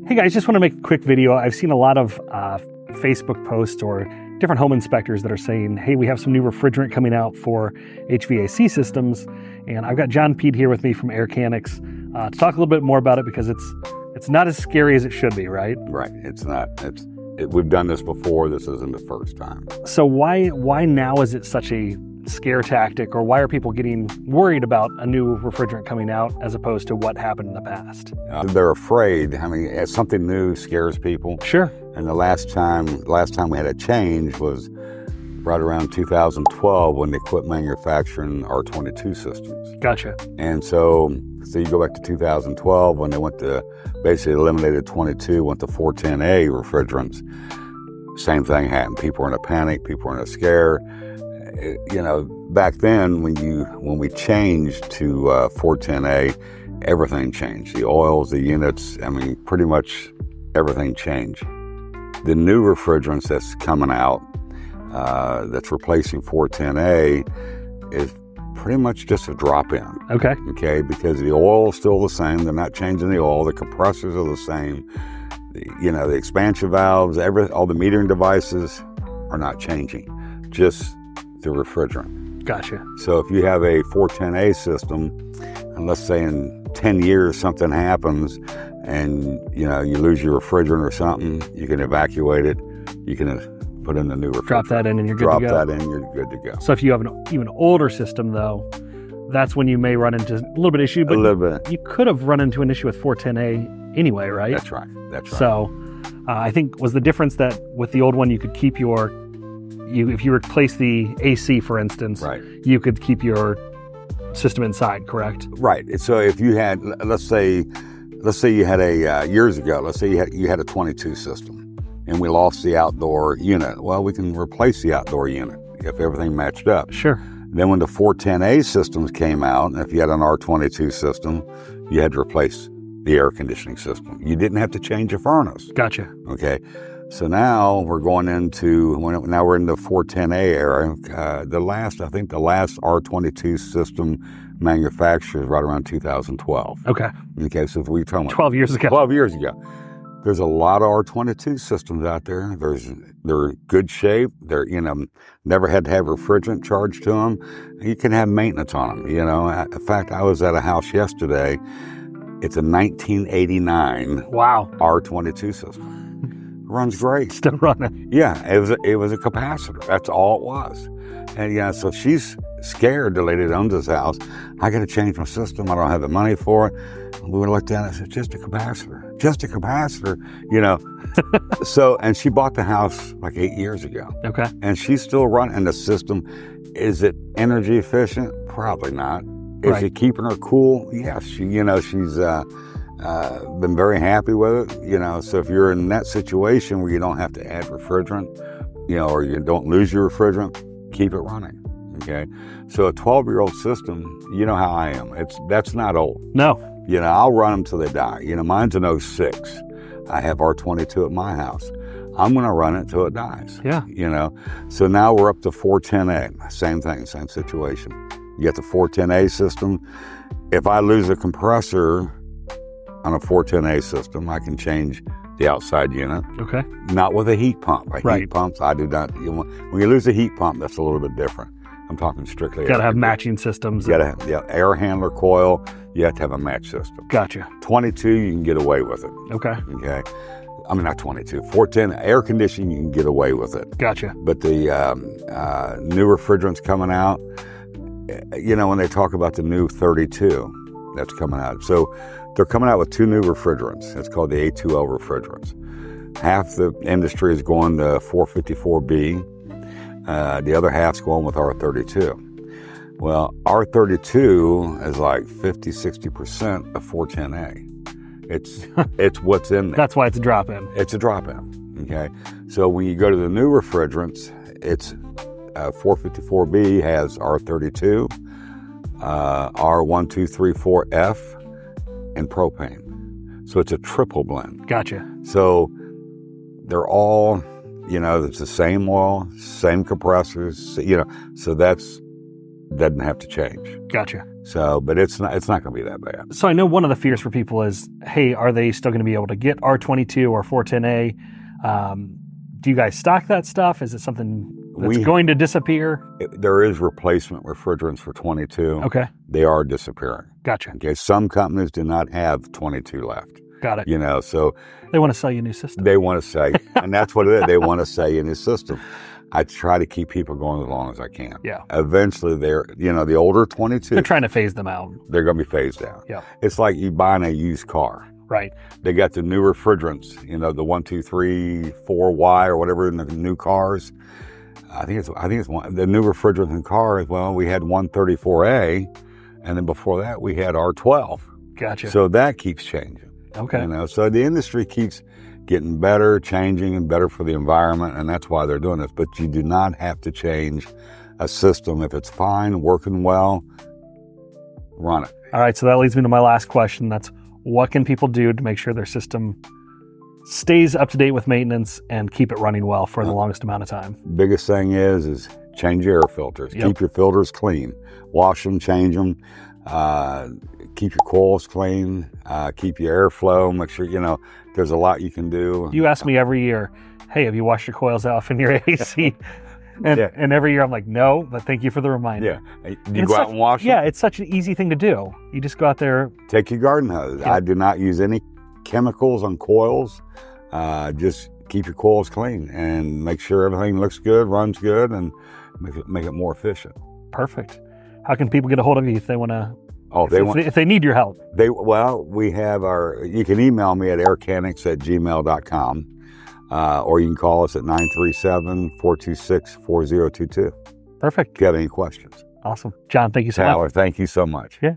Hey guys, just want to make a quick video. I've seen a lot of Facebook posts or different home inspectors that are saying, hey, we have some new refrigerant coming out for HVAC systems. And I've got John Pete here with me from Aircanics to talk a little bit more about it, because it's not as scary as it should be, right? Right, it's not. We've done this before. This isn't the first time. So why now is it such a scare tactic, or why are people getting worried about a new refrigerant coming out as opposed to what happened in the past? They're afraid. I mean, something new scares people. Sure. And the last time we had a change was right around 2012 when they quit manufacturing R22 systems. Gotcha. And so you go back to 2012 when they went to basically eliminated 22, went to 410A refrigerants. Same thing happened. People were in a panic. People were in a scare. You know, back then when we changed to 410A, everything changed. The oils, the units, I mean, pretty much everything changed. The new refrigerants that's coming out, that's replacing 410A, is pretty much just a drop-in. Okay. Okay, because the oil is still the same. They're not changing the oil. The compressors are the same. The expansion valves, all the metering devices are not changing. Just the refrigerant. Gotcha. So if you have a 410A system, and let's say in 10 years something happens and you lose your refrigerant or something, you can evacuate it. You can put in the new refrigerant. Drop that in and you're good to go. Drop that in, you're good to go. So if you have an even older system though, that's when you may run into a little bit of issue, but you could have run into an issue with 410A anyway, right? That's right. So I think was the difference that with the old one, you could keep if you replace the AC, for instance, right, you could keep your system inside, correct? Right. So if you had, let's say you had years ago, let's say you had a 22 system and we lost the outdoor unit. Well, we can replace the outdoor unit if everything matched up. Sure. Then when the 410A systems came out, and if you had an R22 system, you had to replace the air conditioning system. You didn't have to change your furnace. Gotcha. Okay. So now we're going into, now we're in the 410A era. The last R22 system manufactured is right around 2012. Okay. Okay, so if we're talking 12 years ago. 12 years ago. There's a lot of R22 systems out there. They're in good shape. They're, never had to have refrigerant charged to them. You can have maintenance on them, In fact, I was at a house yesterday. It's a 1989 wow R22 system. Runs great. Still running. Yeah, it was a capacitor. That's all it was. And so she's scared, the lady that owns this house. I got to change my system. I don't have the money for it. We looked at it and said, just a capacitor. Just a capacitor, So, and she bought the house like 8 years ago. Okay. And she's still running the system. Is it energy efficient? Probably not. Is it keeping her cool? Yes. She's been very happy with it, so if you're in that situation where you don't have to add refrigerant, or you don't lose your refrigerant, keep it running, okay? So a 12-year-old system, you know how I am. That's not old. No. I'll run them till they die. Mine's an 06. I have R22 at my house. I'm going to run it till it dies. Yeah. So now we're up to 410A. Same thing, same situation. You got the 410A system. If I lose a compressor on a 410A system, I can change the outside unit. Okay. Not with a heat pump. Heat pumps, I do not. When you lose a heat pump, that's a little bit different. I'm talking strictly. Got to have matching systems. You got to have air handler coil. You have to have a match system. Gotcha. 22, you can get away with it. Okay. Okay. I mean, not 22. 410 air conditioning, you can get away with it. Gotcha. But the new refrigerants coming out, when they talk about the new 32 that's coming out. So they're coming out with two new refrigerants. It's called the A2L refrigerants. Half the industry is going to 454B. The other half's going with R32. Well, R32 is like 50-60% of 410A. It's what's in there. That's why it's a drop-in. It's a drop-in, okay? So when you go to the new refrigerants, it's 454B has R32, R1234F, and propane. So it's a triple blend. Gotcha. So they're all, it's the same oil, same compressors, so that's doesn't have to change. Gotcha. So, but it's not going to be that bad. So I know one of the fears for people is, hey, are they still going to be able to get R22 or 410A? Do you guys stock that stuff? Is it something that's going to disappear? There is replacement refrigerants for 22. Okay. They are disappearing. Gotcha. Okay. Some companies do not have 22 left. Got it. So they want to sell you a new system. They want to say, and that's what it is. They want to sell you a new system. I try to keep people going as long as I can. Yeah. Eventually, the older 22. They're trying to phase them out. They're going to be phased out. Yeah. It's like you buying a used car. Right. They got the new refrigerants, the 1, 2, 3, 4Y or whatever in the new cars. I think it's the new refrigerant in cars. Well, we had 134A, and then before that we had R12. Gotcha. So that keeps changing. Okay. So the industry keeps getting better, changing, and better for the environment, and that's why they're doing this. But you do not have to change a system. If it's fine, working well, run it. All right, so that leads me to my last question. That's, what can people do to make sure their system stays up to date with maintenance and keep it running well for the longest amount of time? Biggest thing is change your air filters. Yep. Keep your filters clean. Wash them, change them. Keep your coils clean. Keep your airflow. Make sure, there's a lot you can do. You ask me every year, hey, have you washed your coils off in your AC? And every year I'm like, no, but thank you for the reminder. Yeah. You go out and wash them? Yeah, it's such an easy thing to do. You just go out there. Take your garden hose. Yeah. I do not use any chemicals on coils. Just keep your coils clean and make sure everything looks good, runs good, and make it more efficient. Perfect. How can people get a hold of you if they want to? If they need your help? We have you can email me at aircanics@gmail.com. Or you can call us at 937-426-4022. Perfect. If you have any questions. Awesome. John, thank you so much. Tyler, thank you so much. Yeah.